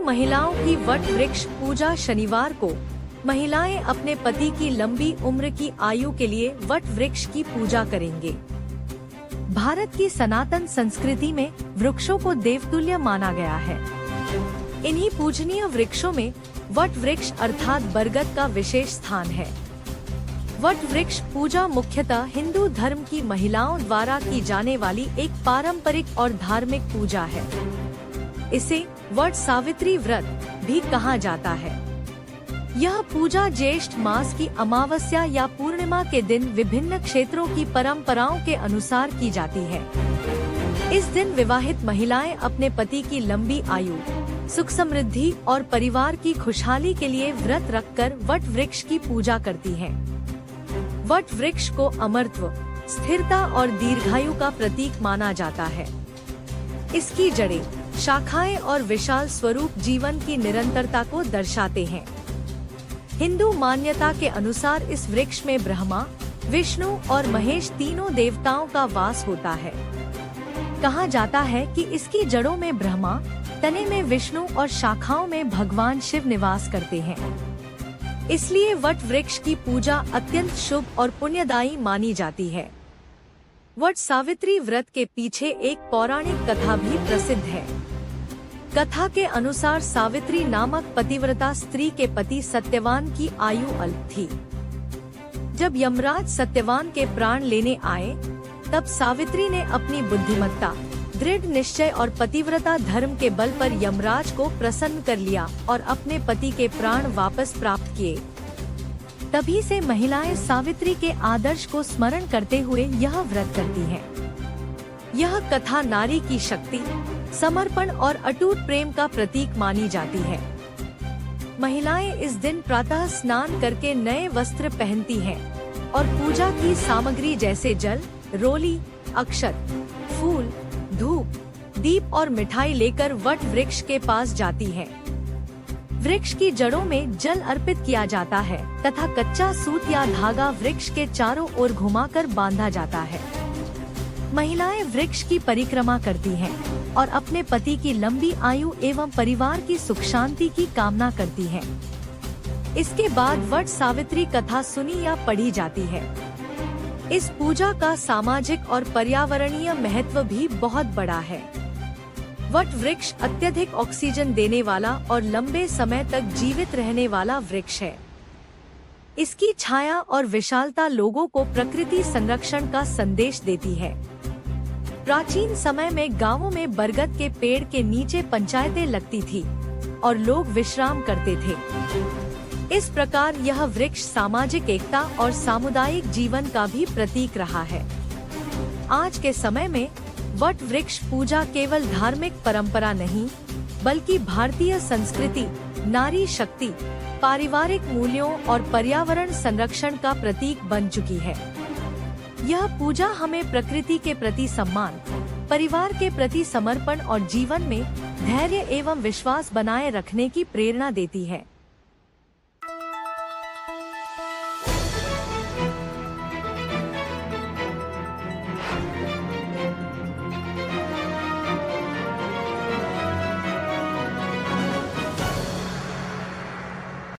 महिलाओं की वट वृक्ष पूजा शनिवार को महिलाएं अपने पति की लंबी उम्र की आयु के लिए वट वृक्ष की पूजा करेंगे। भारत की सनातन संस्कृति में वृक्षों को देवतुल्य माना गया है। इन्हीं पूजनीय वृक्षों में वट वृक्ष अर्थात बरगद का विशेष स्थान है। वट वृक्ष पूजा मुख्यतः हिंदू धर्म की महिलाओं द्वारा की जाने वाली एक पारंपरिक और धार्मिक पूजा है। इसे वट सावित्री व्रत भी कहा जाता है। यह पूजा ज्येष्ठ मास की अमावस्या या पूर्णिमा के दिन विभिन्न क्षेत्रों की परंपराओं के अनुसार की जाती है। इस दिन विवाहित महिलाएं अपने पति की लंबी आयु, सुख समृद्धि और परिवार की खुशहाली के लिए व्रत रखकर वट वृक्ष की पूजा करती हैं। वट वृक्ष को अमरत्व, स्थिरता और दीर्घायु का प्रतीक माना जाता है। इसकी जड़ें, शाखाएं और विशाल स्वरूप जीवन की निरंतरता को दर्शाते हैं। हिंदू मान्यता के अनुसार इस वृक्ष में ब्रह्मा, विष्णु और महेश तीनों देवताओं का वास होता है। कहा जाता है कि इसकी जड़ों में ब्रह्मा, तने में विष्णु और शाखाओं में भगवान शिव निवास करते हैं। इसलिए वट वृक्ष की पूजा अत्यंत शुभ और पुण्यदायी मानी जाती है। वट सावित्री व्रत के पीछे एक पौराणिक कथा भी प्रसिद्ध है। कथा के अनुसार सावित्री नामक पतिव्रता स्त्री के पति सत्यवान की आयु अल्प थी। जब यमराज सत्यवान के प्राण लेने आए, तब सावित्री ने अपनी बुद्धिमत्ता, दृढ़ निश्चय और पतिव्रता धर्म के बल पर यमराज को प्रसन्न कर लिया और अपने पति के प्राण वापस प्राप्त किए। तभी से महिलाएं सावित्री के आदर्श को स्मरण करते हुए यह व्रत करती हैं। यह कथा नारी की शक्ति, समर्पण और अटूट प्रेम का प्रतीक मानी जाती है। महिलाएं इस दिन प्रातः स्नान करके नए वस्त्र पहनती हैं और पूजा की सामग्री जैसे जल, रोली, अक्षत, फूल, धूप, दीप और मिठाई लेकर वट वृक्ष के पास जाती हैं। वृक्ष की जड़ों में जल अर्पित किया जाता है तथा कच्चा सूत या धागा वृक्ष के चारों ओर घुमाकर बांधा जाता है। महिलाएं वृक्ष की परिक्रमा करती हैं और अपने पति की लंबी आयु एवं परिवार की सुख शांति की कामना करती हैं। इसके बाद वट सावित्री कथा सुनी या पढ़ी जाती है। इस पूजा का सामाजिक और पर्यावरणीय महत्व भी बहुत बड़ा है। वट वृक्ष अत्यधिक ऑक्सीजन देने वाला और लंबे समय तक जीवित रहने वाला वृक्ष है। इसकी छाया और विशालता लोगों को प्रकृति संरक्षण का संदेश देती है। प्राचीन समय में गांवों में बरगद के पेड़ के नीचे पंचायतें लगती थी और लोग विश्राम करते थे। इस प्रकार यह वृक्ष सामाजिक एकता और सामुदायिक जीवन का भी प्रतीक रहा है। आज के समय में वट वृक्ष पूजा केवल धार्मिक परंपरा नहीं, बल्कि भारतीय संस्कृति, नारी शक्ति, पारिवारिक मूल्यों और पर्यावरण संरक्षण का प्रतीक बन चुकी है। यह पूजा हमें प्रकृति के प्रति सम्मान, परिवार के प्रति समर्पण और जीवन में धैर्य एवं विश्वास बनाए रखने की प्रेरणा देती है।